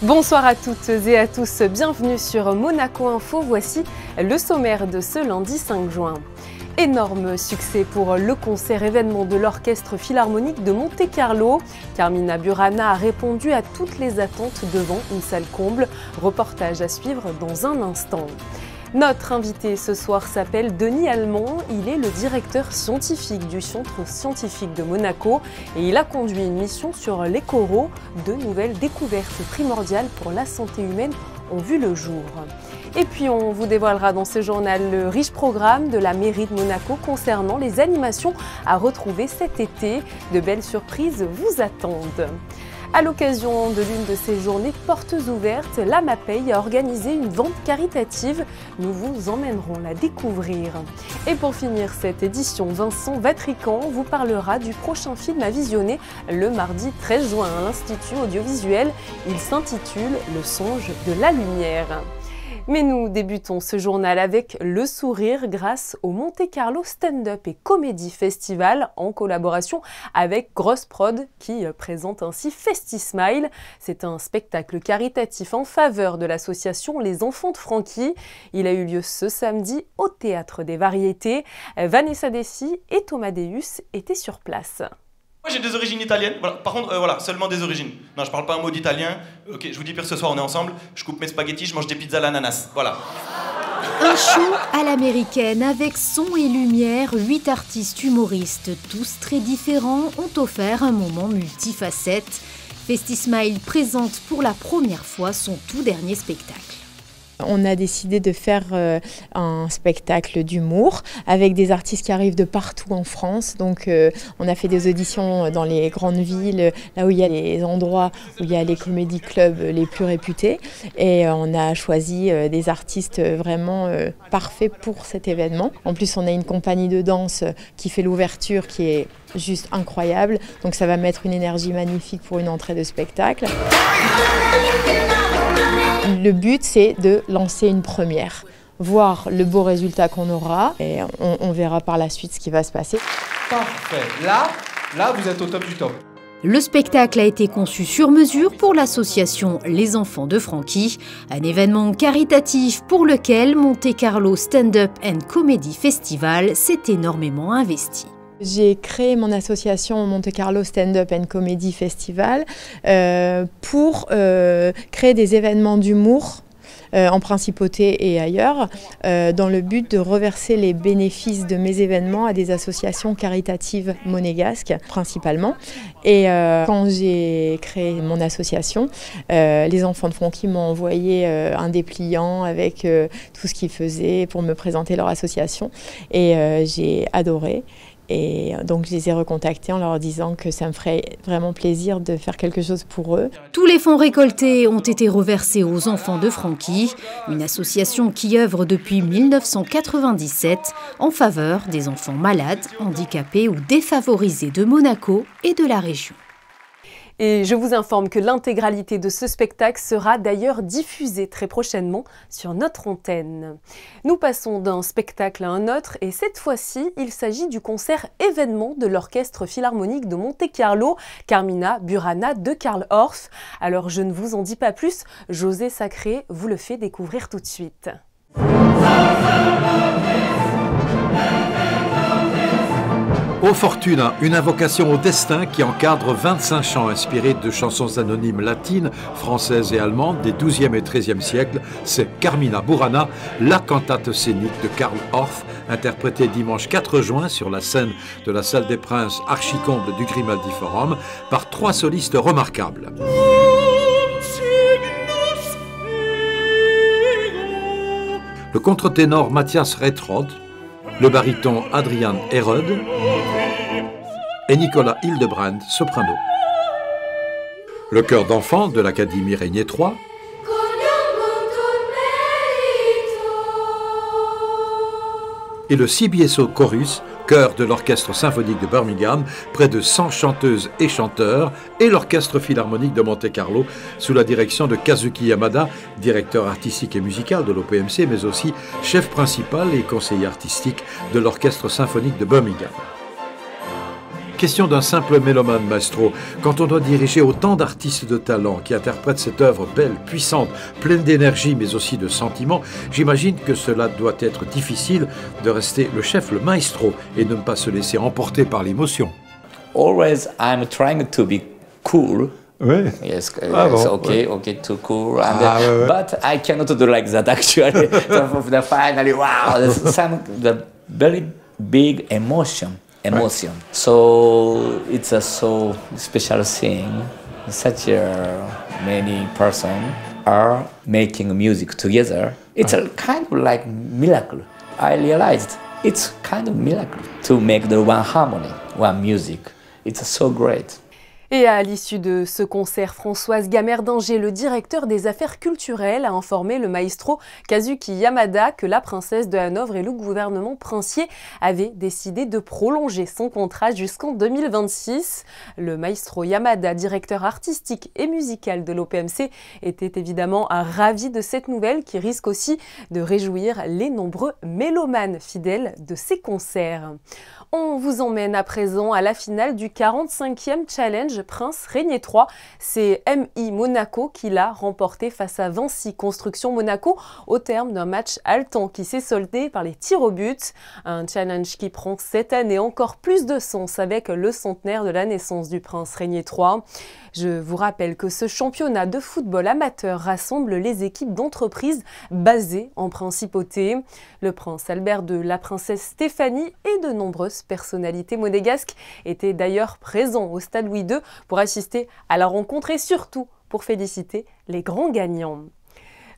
Bonsoir à toutes et à tous, bienvenue sur Monaco Info, voici le sommaire de ce lundi 5 juin. Énorme succès pour le concert événement de l'Orchestre Philharmonique de Monte-Carlo. Carmina Burana a répondu à toutes les attentes devant une salle comble. Reportage à suivre dans un instant. Notre invité ce soir s'appelle Denis Almond, il est le directeur scientifique du Centre scientifique de Monaco et il a conduit une mission sur les coraux. De nouvelles découvertes primordiales pour la santé humaine ont vu le jour. Et puis on vous dévoilera dans ce journal le riche programme de la mairie de Monaco concernant les animations à retrouver cet été. De belles surprises vous attendent. À l'occasion de l'une de ces journées portes ouvertes, la MAPEI a organisé une vente caritative. Nous vous emmènerons la découvrir. Et pour finir cette édition, Vincent Vatrican vous parlera du prochain film à visionner le mardi 13 juin à l'Institut audiovisuel. Il s'intitule Le songe de la lumière. Mais nous débutons ce journal avec le sourire grâce au Monte-Carlo Stand-Up et Comedy Festival en collaboration avec Grosse Prod qui présente ainsi FestiSmile. C'est un spectacle caritatif en faveur de l'association Les Enfants de Francky. Il a eu lieu ce samedi au Théâtre des Variétés. Vanessa Dessy et Thomas Deus étaient sur place. Moi j'ai des origines italiennes, voilà. Par contre, voilà, seulement des origines. Non, je parle pas un mot d'italien. Ok, je vous dis pire, ce soir on est ensemble, je coupe mes spaghettis, je mange des pizzas à l'ananas, voilà. Un show à l'américaine avec son et lumière, 8 artistes humoristes, tous très différents, ont offert un moment multifacette. FestiSmile présente pour la première fois son tout dernier spectacle. On a décidé de faire un spectacle d'humour avec des artistes qui arrivent de partout en France. Donc on a fait des auditions dans les grandes villes, là où il y a les endroits où il y a les comédie clubs les plus réputés. Et on a choisi des artistes vraiment parfaits pour cet événement. En plus, on a une compagnie de danse qui fait l'ouverture qui est juste incroyable. Donc ça va mettre une énergie magnifique pour une entrée de spectacle. Le but, c'est de lancer une première, voir le beau résultat qu'on aura et on verra par la suite ce qui va se passer. Parfait. Là, vous êtes au top du top. Le spectacle a été conçu sur mesure pour l'association Les Enfants de Francky, un événement caritatif pour lequel Monte-Carlo Stand-Up and Comedy Festival s'est énormément investi. J'ai créé mon association Monte-Carlo Stand-Up and Comedy Festival pour créer des événements d'humour en principauté et ailleurs, dans le but de reverser les bénéfices de mes événements à des associations caritatives monégasques principalement. Et quand j'ai créé mon association, les Enfants de Francky m'ont envoyé un dépliant avec tout ce qu'ils faisaient pour me présenter leur association et j'ai adoré. Et donc je les ai recontactés en leur disant que ça me ferait vraiment plaisir de faire quelque chose pour eux. Tous les fonds récoltés ont été reversés aux Enfants de Francky, une association qui œuvre depuis 1997 en faveur des enfants malades, handicapés ou défavorisés de Monaco et de la région. Et je vous informe que l'intégralité de ce spectacle sera d'ailleurs diffusée très prochainement sur notre antenne. Nous passons d'un spectacle à un autre et cette fois-ci, il s'agit du concert événement de l'Orchestre Philharmonique de Monte-Carlo, Carmina Burana de Karl Orff. Alors je ne vous en dis pas plus, José Sacré vous le fait découvrir tout de suite. Ô Fortuna, une invocation au destin qui encadre 25 chants inspirés de chansons anonymes latines, françaises et allemandes des XIIe et XIIIe siècles, c'est Carmina Burana, la cantate scénique de Karl Orff, interprétée dimanche 4 juin sur la scène de la Salle des Princes archicomble du Grimaldi Forum par 3 solistes remarquables. Le contre-ténor Matthias Retrod, le baryton Adrian Herod et Nicolas Hildebrand, soprano. Le chœur d'enfants de l'Académie Régnier III et le CBSO Chorus, chœur de l'Orchestre Symphonique de Birmingham, près de 100 chanteuses et chanteurs, et l'Orchestre Philharmonique de Monte-Carlo, sous la direction de Kazuki Yamada, directeur artistique et musical de l'OPMC, mais aussi chef principal et conseiller artistique de l'Orchestre Symphonique de Birmingham. Question d'un simple mélomane, maestro. Quand on doit diriger autant d'artistes de talent qui interprètent cette œuvre belle, puissante, pleine d'énergie mais aussi de sentiments, j'imagine que cela doit être difficile de rester le chef, le maestro, et de ne pas se laisser emporter par l'émotion. Always I'm trying to be cool. Oui. Yes, Ah yes, bon, okay, ouais. okay, too cool. And, ouais. But I cannot do like that actually. So the finally, wow, there's the very big emotion. So it's a so special thing. Such many persons are making music together. It's a kind of like miracle. I realized it's kind of miracle to make the one harmony, one music. It's so great. Et à l'issue de ce concert, Françoise Gamerdinger, le directeur des affaires culturelles, a informé le maestro Kazuki Yamada que la princesse de Hanovre et le gouvernement princier avaient décidé de prolonger son contrat jusqu'en 2026. Le maestro Yamada, directeur artistique et musical de l'OPMC, était évidemment ravi de cette nouvelle qui risque aussi de réjouir les nombreux mélomanes fidèles de ces concerts. On vous emmène à présent à la finale du 45e Challenge Prince Régnier 3. C'est MI Monaco qui l'a remporté face à Vinci Construction Monaco au terme d'un match haletant qui s'est soldé par les tirs au but. Un challenge qui prend cette année encore plus de sens avec le centenaire de la naissance du Prince Régnier 3. Je vous rappelle que ce championnat de football amateur rassemble les équipes d'entreprises basées en principauté. Le prince Albert II, la princesse Stéphanie et de nombreuses personnalités monégasques étaient d'ailleurs présents au stade Louis II pour assister à la rencontre et surtout pour féliciter les grands gagnants.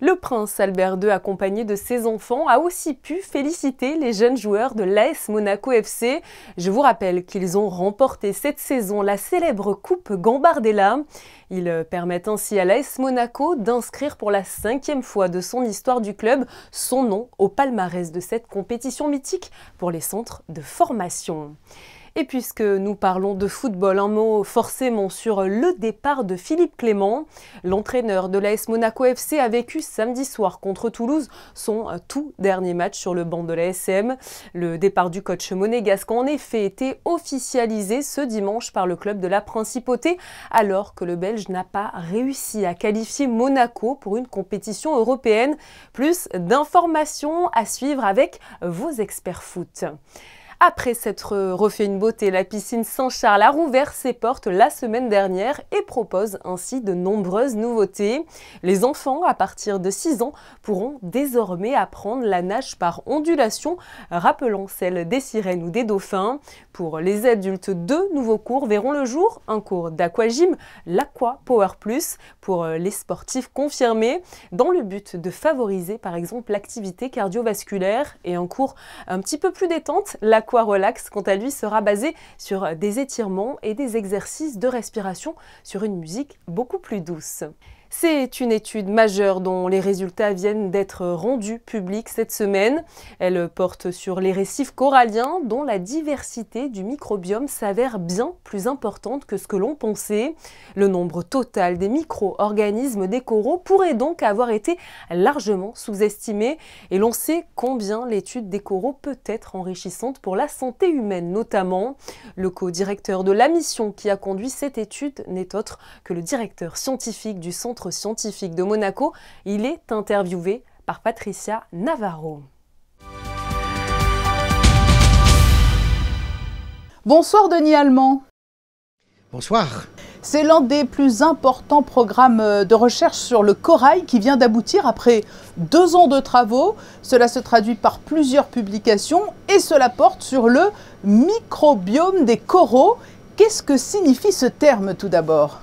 Le prince Albert II, accompagné de ses enfants, a aussi pu féliciter les jeunes joueurs de l'AS Monaco FC. Je vous rappelle qu'ils ont remporté cette saison la célèbre Coupe Gambardella. Ils permettent ainsi à l'AS Monaco d'inscrire pour la 5e fois de son histoire du club son nom au palmarès de cette compétition mythique pour les centres de formation. Et puisque nous parlons de football, un mot forcément sur le départ de Philippe Clément. L'entraîneur de l'AS Monaco FC a vécu samedi soir contre Toulouse son tout dernier match sur le banc de l'ASM. Le départ du coach monégasque a en effet été officialisé ce dimanche par le club de la Principauté, alors que le Belge n'a pas réussi à qualifier Monaco pour une compétition européenne. Plus d'informations à suivre avec vos experts foot. Après s'être refait une beauté, la piscine Saint-Charles a rouvert ses portes la semaine dernière et propose ainsi de nombreuses nouveautés. Les enfants, à partir de 6 ans, pourront désormais apprendre la nage par ondulation, rappelant celle des sirènes ou des dauphins. Pour les adultes, 2 nouveaux cours verront le jour, un cours d'aquagym, l'Aqua Power Plus, pour les sportifs confirmés, dans le but de favoriser par exemple l'activité cardiovasculaire, et un cours un petit peu plus détente, l'Aqua Relax, quant à lui, sera basé sur des étirements et des exercices de respiration sur une musique beaucoup plus douce. C'est une étude majeure dont les résultats viennent d'être rendus publics cette semaine. Elle porte sur les récifs coralliens dont la diversité du microbiome s'avère bien plus importante que ce que l'on pensait. Le nombre total des micro-organismes des coraux pourrait donc avoir été largement sous-estimé et l'on sait combien l'étude des coraux peut être enrichissante pour la santé humaine notamment. Le co-directeur de la mission qui a conduit cette étude n'est autre que le directeur scientifique du Centre scientifique de Monaco. Il est interviewé par Patricia Navarro. Bonsoir Denis Allemand. Bonsoir. C'est l'un des plus importants programmes de recherche sur le corail qui vient d'aboutir après 2 ans de travaux. Cela se traduit par plusieurs publications et cela porte sur le microbiome des coraux. Qu'est-ce que signifie ce terme tout d'abord ?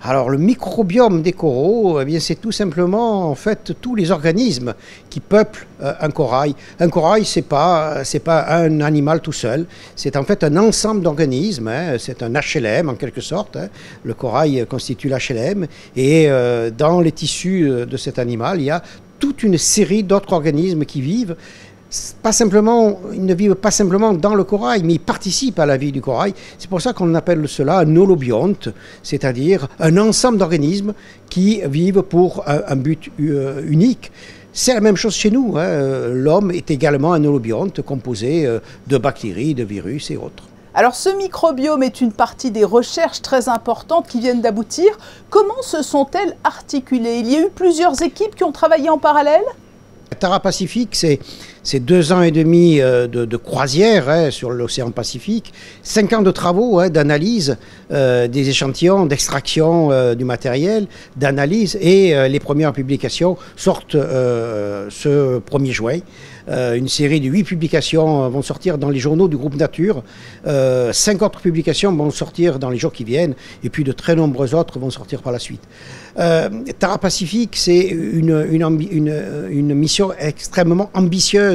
Alors le microbiome des coraux, eh bien, c'est tout simplement en fait tous les organismes qui peuplent un corail. Un corail, c'est pas un animal tout seul, c'est en fait un ensemble d'organismes, hein, c'est un HLM en quelque sorte. Hein. Le corail constitue l'HLM et dans les tissus de cet animal, il y a toute une série d'autres organismes qui vivent. Ils ne vivent pas simplement dans le corail, mais ils participent à la vie du corail. C'est pour ça qu'on appelle cela un holobionte, c'est-à-dire un ensemble d'organismes qui vivent pour un but unique. C'est la même chose chez nous. Hein. L'homme est également un holobionte composé de bactéries, de virus et autres. Alors ce microbiome est une partie des recherches très importantes qui viennent d'aboutir. Comment se sont-elles articulées? Il y a eu plusieurs équipes qui ont travaillé en parallèle? Tara Pacifique, c'est 2 ans et demi de croisière sur l'océan Pacifique, 5 ans de travaux d'analyse des échantillons, d'extraction du matériel, d'analyse, et les premières publications sortent ce 1er juin. Une série de 8 publications vont sortir dans les journaux du groupe Nature, 5 autres publications vont sortir dans les jours qui viennent, et puis de très nombreuses autres vont sortir par la suite. Tara Pacifique, c'est une mission extrêmement ambitieuse,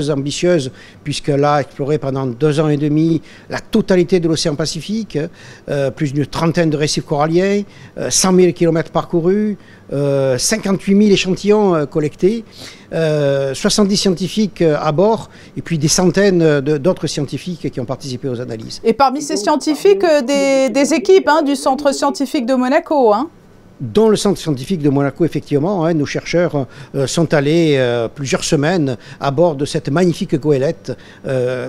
puisqu'elle a exploré pendant 2 ans et demi la totalité de l'océan Pacifique, plus d'une trentaine de récifs coralliens, 100 000 km parcourus, 58 000 échantillons collectés, 70 scientifiques à bord, et puis des centaines d'autres scientifiques qui ont participé aux analyses. Et parmi ces scientifiques, des équipes du Centre scientifique de Monaco, Dans le centre scientifique de Monaco, effectivement, nos chercheurs sont allés plusieurs semaines à bord de cette magnifique goélette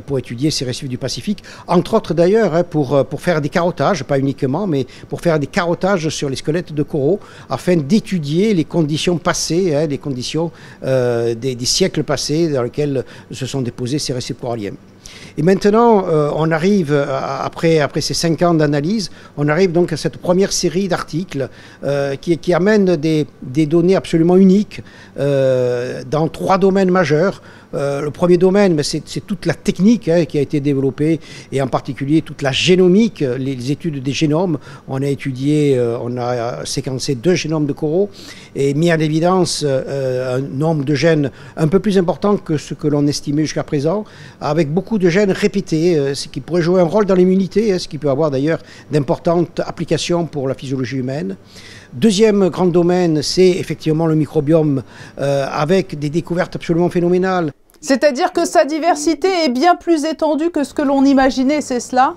pour étudier ces récifs du Pacifique, entre autres d'ailleurs pour faire des carottages, pas uniquement, mais pour faire des carottages sur les squelettes de coraux, afin d'étudier les conditions passées, les conditions des siècles passés dans lesquels se sont déposés ces récifs coralliens. Et maintenant, on arrive, après ces 5 ans d'analyse, on arrive donc à cette première série d'articles qui amènent des données absolument uniques dans 3 domaines majeurs. Le premier domaine, c'est toute la technique qui a été développée, et en particulier toute la génomique, les études des génomes. On a étudié, on a séquencé 2 génomes de coraux et mis en évidence un nombre de gènes un peu plus important que ce que l'on estimait jusqu'à présent, avec beaucoup de gènes répétés, ce qui pourrait jouer un rôle dans l'immunité, ce qui peut avoir d'ailleurs d'importantes applications pour la physiologie humaine. Deuxième grand domaine, c'est effectivement le microbiome, avec des découvertes absolument phénoménales. C'est-à-dire que sa diversité est bien plus étendue que ce que l'on imaginait, c'est cela ?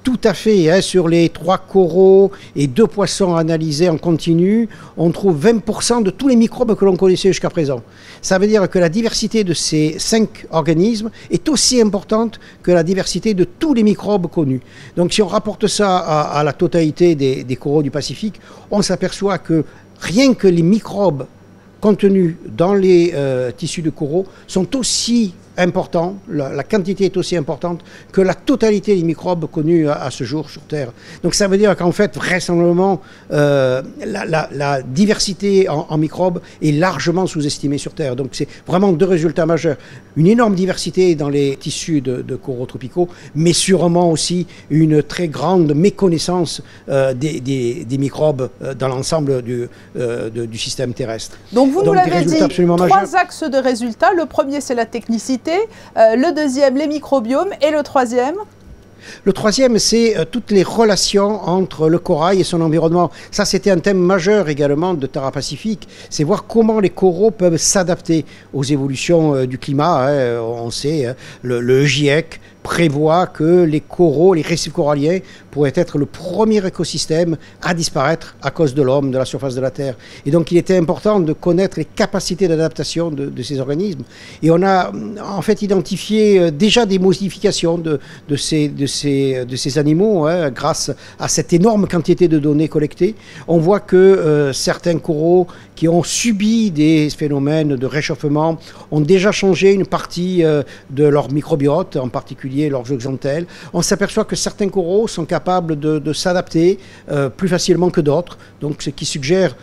Tout à fait. Sur les 3 coraux et 2 poissons analysés en continu, on trouve 20% de tous les microbes que l'on connaissait jusqu'à présent. Ça veut dire que la diversité de ces 5 organismes est aussi importante que la diversité de tous les microbes connus. Donc si on rapporte ça à la totalité des coraux du Pacifique, on s'aperçoit que rien que les microbes contenus dans les tissus de coraux sont aussi importants, la quantité est aussi importante que la totalité des microbes connus à ce jour sur Terre. Donc ça veut dire qu'en fait, vraisemblablement, la diversité en microbes est largement sous-estimée sur Terre. Donc c'est vraiment 2 résultats majeurs. Une énorme diversité dans les tissus de coraux tropicaux, mais sûrement aussi une très grande méconnaissance des microbes dans l'ensemble du système terrestre. Donc vous nous l'avez dit, 3 axes de résultats. Le premier, c'est la technicité. Le deuxième, les microbiomes. Et le troisième ? Le troisième, c'est toutes les relations entre le corail et son environnement. Ça, c'était un thème majeur également de Tara Pacifique. C'est voir comment les coraux peuvent s'adapter aux évolutions du climat. On sait, le GIEC prévoit que les coraux, les récifs coralliens, pourraient être le premier écosystème à disparaître à cause de l'homme, de la surface de la Terre. Et donc il était important de connaître les capacités d'adaptation de ces organismes. Et on a en fait identifié déjà des modifications de ces animaux grâce à cette énorme quantité de données collectées. On voit que certains coraux qui ont subi des phénomènes de réchauffement ont déjà changé une partie de leur microbiote, en particulier leurs zooxanthelles. On s'aperçoit que certains coraux sont capables de s'adapter plus facilement que d'autres, donc ce qui suggère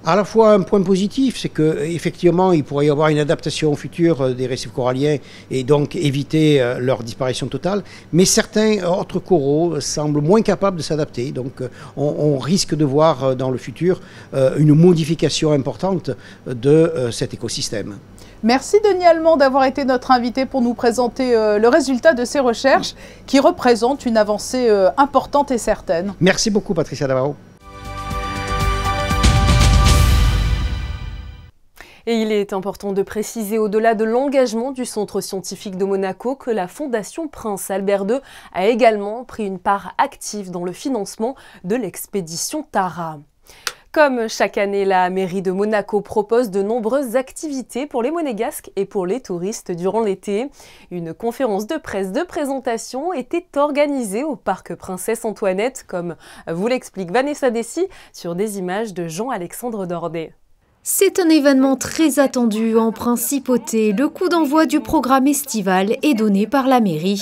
à la fois un point positif, c'est qu'effectivement il pourrait y avoir une adaptation future des récifs coralliens et donc éviter leur disparition totale, mais certains autres coraux semblent moins capables de s'adapter, donc on risque de voir dans le futur une modification importante de cet écosystème. Merci Denis Allemand d'avoir été notre invité pour nous présenter le résultat de ces recherches qui représentent une avancée importante et certaine. Merci beaucoup Patricia Navarro. Et il est important de préciser, au-delà de l'engagement du Centre scientifique de Monaco, que la Fondation Prince Albert II a également pris une part active dans le financement de l'expédition Tara. Comme chaque année, la mairie de Monaco propose de nombreuses activités pour les Monégasques et pour les touristes durant l'été. Une conférence de presse de présentation était organisée au parc Princesse Antoinette, comme vous l'explique Vanessa Dessy sur des images de Jean-Alexandre Dordet. C'est un événement très attendu en Principauté. Le coup d'envoi du programme estival est donné par la mairie.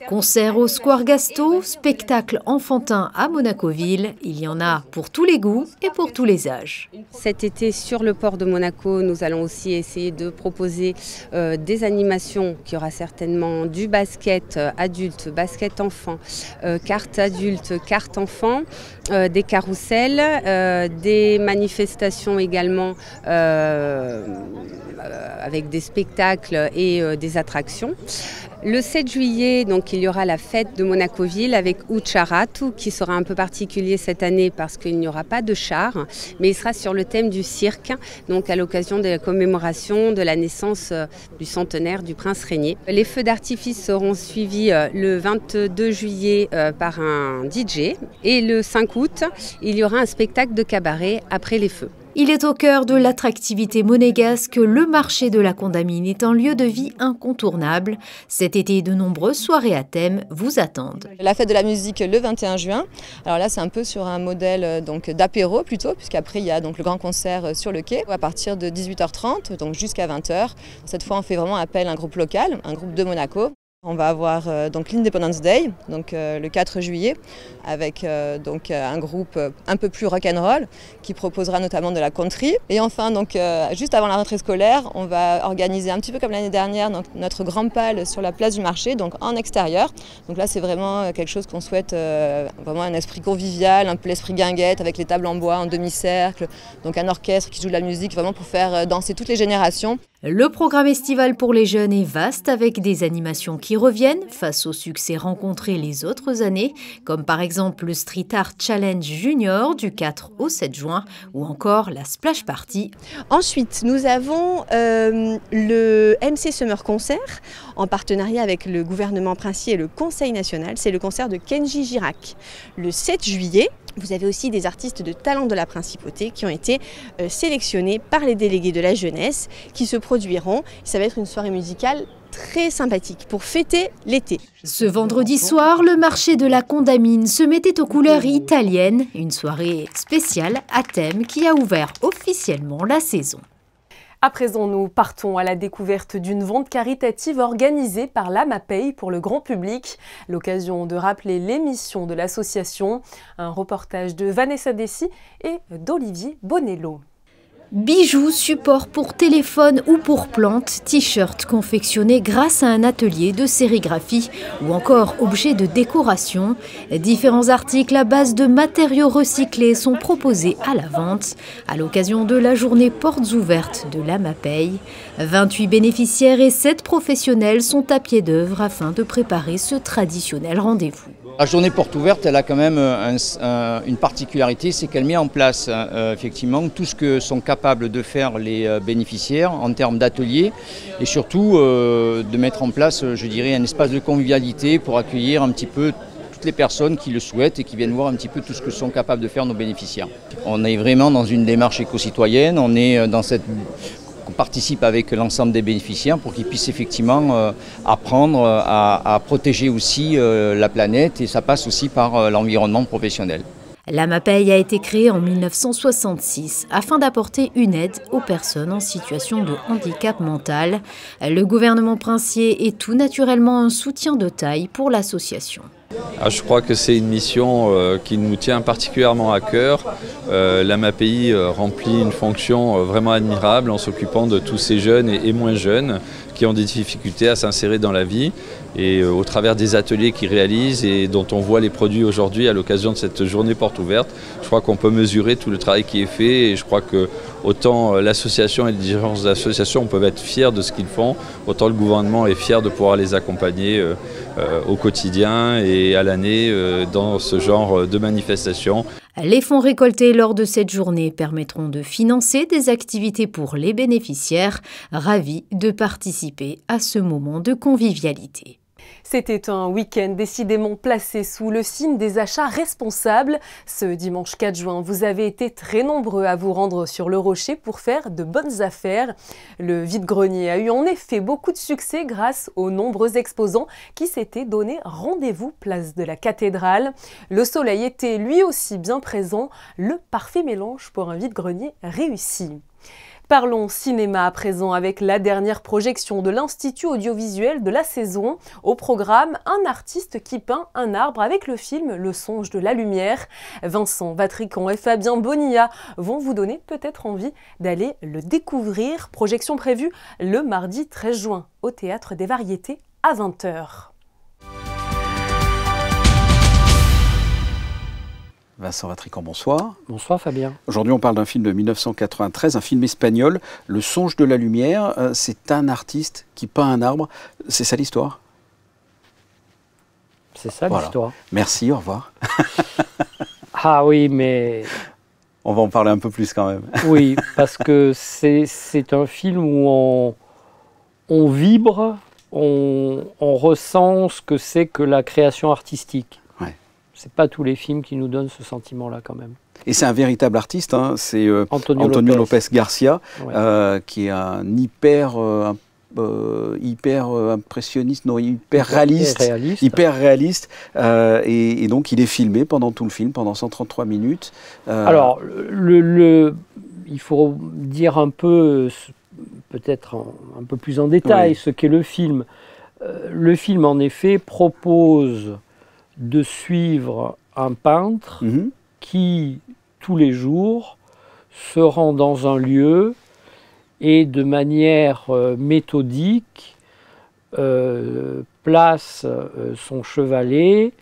Concert au Square Gasto, spectacle enfantin à Monaco-Ville. Il y en a pour tous les goûts et pour tous les âges. Cet été, sur le port de Monaco, nous allons aussi essayer de proposer des animations qui aura certainement du basket adulte, basket enfant, cartes adultes, cartes enfants, des carrousels, des manifestations également avec des spectacles et des attractions. Le 7 juillet, donc, il y aura la fête de Monaco-Ville avec Ucharatu qui sera un peu particulier cette année parce qu'il n'y aura pas de char, mais il sera sur le thème du cirque, donc à l'occasion de la commémoration de la naissance du centenaire du prince régnier. Les feux d'artifice seront suivis le 22 juillet par un DJ et le 5 août, il y aura un spectacle de cabaret après les feux. Il est au cœur de l'attractivité monégasque. Le marché de la Condamine est un lieu de vie incontournable. Cet été, de nombreuses soirées à thème vous attendent. La fête de la musique le 21 juin. Alors là, c'est un peu sur un modèle d'apéro plutôt, puisqu'après il y a donc le grand concert sur le quai à partir de 18h30, donc jusqu'à 20h. Cette fois, on fait vraiment appel à un groupe local, un groupe de Monaco. On va avoir donc l'Independence Day, donc le 4 juillet, avec donc un groupe un peu plus rock'n'roll qui proposera notamment de la country. Et enfin, donc juste avant la rentrée scolaire, on va organiser un petit peu comme l'année dernière donc, notre grand pal sur la place du marché, donc en extérieur. Donc là, c'est vraiment quelque chose qu'on souhaite, vraiment un esprit convivial, un peu l'esprit guinguette avec les tables en bois en demi-cercle, donc un orchestre qui joue de la musique vraiment pour faire danser toutes les générations. Le programme estival pour les jeunes est vaste avec des animations qui reviennent face au succès rencontré les autres années, comme par exemple le Street Art Challenge Junior du 4 au 7 juin ou encore la Splash Party. Ensuite, nous avons le MC Summer Concert en partenariat avec le gouvernement princier et le Conseil national. C'est le concert de Kenji Girac. Le 7 juillet, vous avez aussi des artistes de talent de la Principauté qui ont été sélectionnés par les délégués de la jeunesse qui se produiront. Ça va être une soirée musicale très sympathique pour fêter l'été. Ce vendredi soir, le marché de la Condamine se mettait aux couleurs italiennes. Une soirée spéciale à thème qui a ouvert officiellement la saison. À présent, nous partons à la découverte d'une vente caritative organisée par l'AMAPEI pour le grand public. L'occasion de rappeler l'émission de l'association. Un reportage de Vanessa Dessy et d'Olivier Bonello. Bijoux, supports pour téléphone ou pour plantes, t-shirts confectionnés grâce à un atelier de sérigraphie ou encore objets de décoration. Différents articles à base de matériaux recyclés sont proposés à la vente à l'occasion de la journée portes ouvertes de l'AMAPEI. 28 bénéficiaires et 7 professionnels sont à pied d'œuvre afin de préparer ce traditionnel rendez-vous. La journée porte ouverte, elle a quand même une particularité, c'est qu'elle met en place effectivement tout ce que sont capables de faire les bénéficiaires en termes d'ateliers et surtout de mettre en place, je dirais, un espace de convivialité pour accueillir un petit peu toutes les personnes qui le souhaitent et qui viennent voir un petit peu tout ce que sont capables de faire nos bénéficiaires. On est vraiment dans une démarche éco-citoyenne, on est dans cette... On participe avec l'ensemble des bénéficiaires pour qu'ils puissent effectivement apprendre à protéger aussi la planète et ça passe aussi par l'environnement professionnel. L'AMAPEI a été créée en 1966 afin d'apporter une aide aux personnes en situation de handicap mental. Le gouvernement princier est tout naturellement un soutien de taille pour l'association. Je crois que c'est une mission qui nous tient particulièrement à cœur. L'AMAPEI remplit une fonction vraiment admirable en s'occupant de tous ces jeunes et moins jeunes qui ont des difficultés à s'insérer dans la vie. Et au travers des ateliers qu'ils réalisent et dont on voit les produits aujourd'hui à l'occasion de cette journée porte ouverte, je crois qu'on peut mesurer tout le travail qui est fait et je crois que autant l'association et les dirigeants de l'association peuvent être fiers de ce qu'ils font, autant le gouvernement est fier de pouvoir les accompagner au quotidien et à l'année dans ce genre de manifestations. Les fonds récoltés lors de cette journée permettront de financer des activités pour les bénéficiaires, ravis de participer à ce moment de convivialité. C'était un week-end décidément placé sous le signe des achats responsables. Ce dimanche 4 juin, vous avez été très nombreux à vous rendre sur le Rocher pour faire de bonnes affaires. Le vide-grenier a eu en effet beaucoup de succès grâce aux nombreux exposants qui s'étaient donné rendez-vous place de la Cathédrale. Le soleil était lui aussi bien présent, le parfait mélange pour un vide-grenier réussi. Parlons cinéma à présent avec la dernière projection de l'Institut audiovisuel de la saison. Au programme, un artiste qui peint un arbre avec le film Le songe de la lumière. Vincent Vatrican et Fabien Bonilla vont vous donner peut-être envie d'aller le découvrir. Projection prévue le mardi 13 juin au Théâtre des Variétés à 20 h. Vincent Vatrican, bonsoir. Bonsoir Fabien. Aujourd'hui on parle d'un film de 1993, un film espagnol, Le songe de la lumière. C'est un artiste qui peint un arbre, c'est ça l'histoire? C'est ça l'histoire. Merci, au revoir. Ah oui, mais... On va en parler un peu plus quand même. Oui, parce que c'est un film où on vibre, on ressent ce que c'est que la création artistique. C'est pas tous les films qui nous donnent ce sentiment-là quand même. Et c'est un véritable artiste, hein. C'est Antonio Lopez Garcia, ouais. Qui est un hyper impressionniste, non, hyper réaliste. Et donc il est filmé pendant tout le film, pendant 133 minutes. Alors, il faut dire un peu, peut-être un peu plus en détail, ce qu'est le film. Le film, en effet, propose de suivre un peintre qui, tous les jours, se rend dans un lieu et de manière méthodique place son chevalet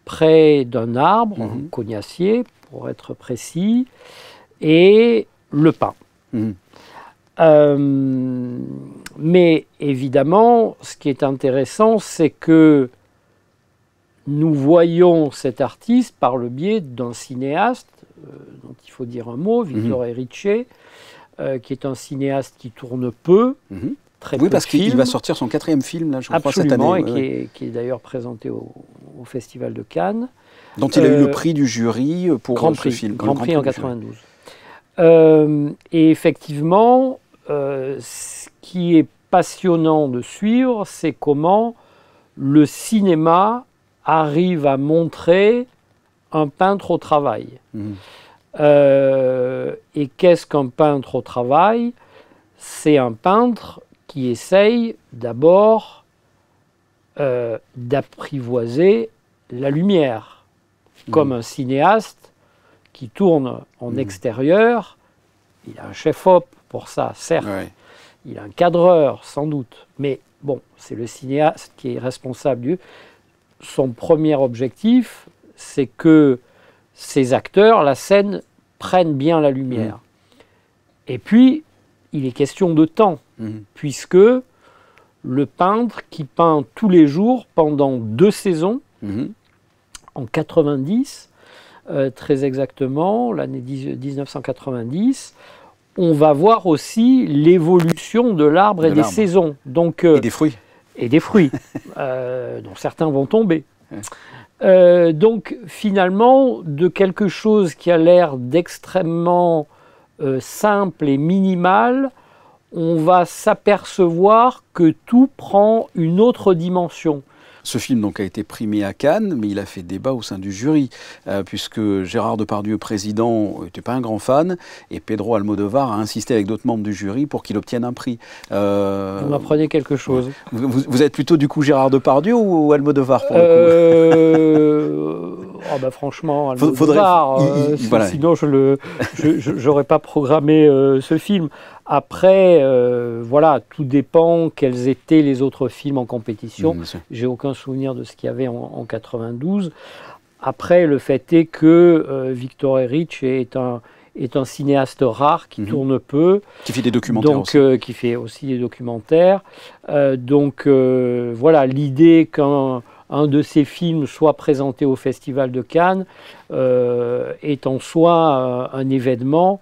près d'un arbre, un cognacier pour être précis, et le peint. Mais évidemment, ce qui est intéressant, c'est que nous voyons cet artiste par le biais d'un cinéaste, dont il faut dire un mot, Vittore Ricci, qui est un cinéaste qui tourne peu, très peu. Oui, parce qu'il va sortir son 4e film, là, je crois, cette année. Absolument, et qui est d'ailleurs présenté au Festival de Cannes. Dont il a eu le prix du jury pour ce film. Grand Prix en 92. Et effectivement, ce qui est passionnant de suivre, c'est comment le cinéma arrive à montrer un peintre au travail. Et qu'est-ce qu'un peintre au travail? C'est un peintre qui essaye d'abord d'apprivoiser la lumière, comme un cinéaste qui tourne en extérieur. Il a un chef-op pour ça, certes. Il a un cadreur, sans doute. Mais bon, c'est le cinéaste qui est responsable du... Son premier objectif, c'est que ces acteurs, la scène, prennent bien la lumière. Et puis, il est question de temps, puisque le peintre qui peint tous les jours pendant 2 saisons, en 90, très exactement, l'année 1990, on va voir aussi l'évolution de l'arbre et des saisons. Donc, et des fruits. Et des fruits, dont certains vont tomber. Donc finalement, de quelque chose qui a l'air d'extrêmement simple et minimal, on va s'apercevoir que tout prend une autre dimension. Ce film donc a été primé à Cannes, mais il a fait débat au sein du jury, puisque Gérard Depardieu, président, n'était pas un grand fan, et Pedro Almodovar a insisté avec d'autres membres du jury pour qu'il obtienne un prix. Vous m'apprenez quelque chose. Vous êtes plutôt du coup Gérard Depardieu ou Almodovar pour le coup? Oh bah franchement, Almodovar, sinon je n'aurais pas programmé ce film. Après, voilà, tout dépend quels étaient les autres films en compétition. J'ai aucun souvenir de ce qu'il y avait en 92. Après, le fait est que Vittore Ricci est un cinéaste rare qui tourne peu. Qui fait des documentaires aussi. Qui fait aussi des documentaires. Voilà, l'idée qu'un de ces films soit présenté au Festival de Cannes est en soi un événement.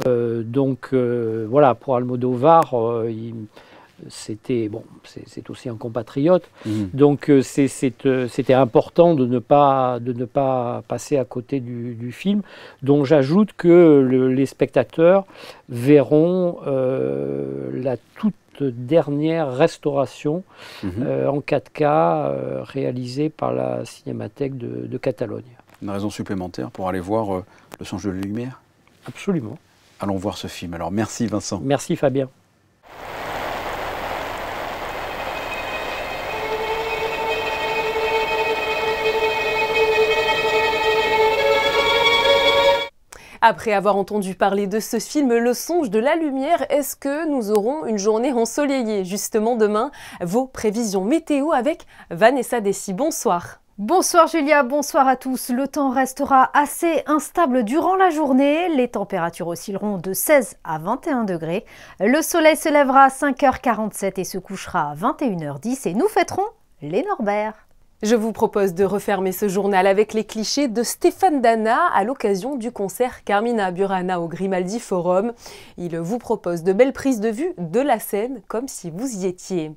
Voilà, pour Almodovar, c'était bon, c'est aussi un compatriote, donc c'était important de ne pas passer à côté du film. Donc j'ajoute que les spectateurs verront la toute dernière restauration en 4K réalisée par la Cinémathèque de Catalogne. Une raison supplémentaire pour aller voir Le Songe de la Lumière? Absolument. Allons voir ce film. Alors merci Vincent. Merci Fabien. Après avoir entendu parler de ce film, Le Songe de la Lumière, est-ce que nous aurons une journée ensoleillée justement demain? Vos prévisions météo avec Vanessa Dessy. Bonsoir. Bonsoir Julia, bonsoir à tous. Le temps restera assez instable durant la journée. Les températures oscilleront de 16 à 21 degrés. Le soleil se lèvera à 5h47 et se couchera à 21h10 et nous fêterons les Norbert. Je vous propose de refermer ce journal avec les clichés de Stéphane Dana à l'occasion du concert Carmina Burana au Grimaldi Forum. Il vous propose de belles prises de vue de la scène comme si vous y étiez.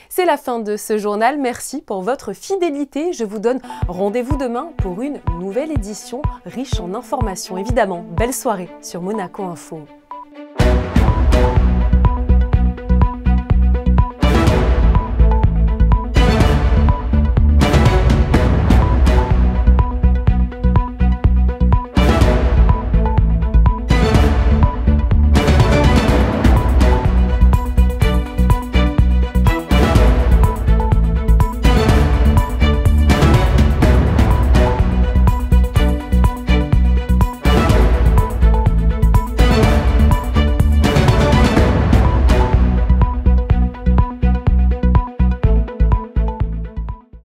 C'est la fin de ce journal. Merci pour votre fidélité. Je vous donne rendez-vous demain pour une nouvelle édition riche en informations. Évidemment, belle soirée sur Monaco Info.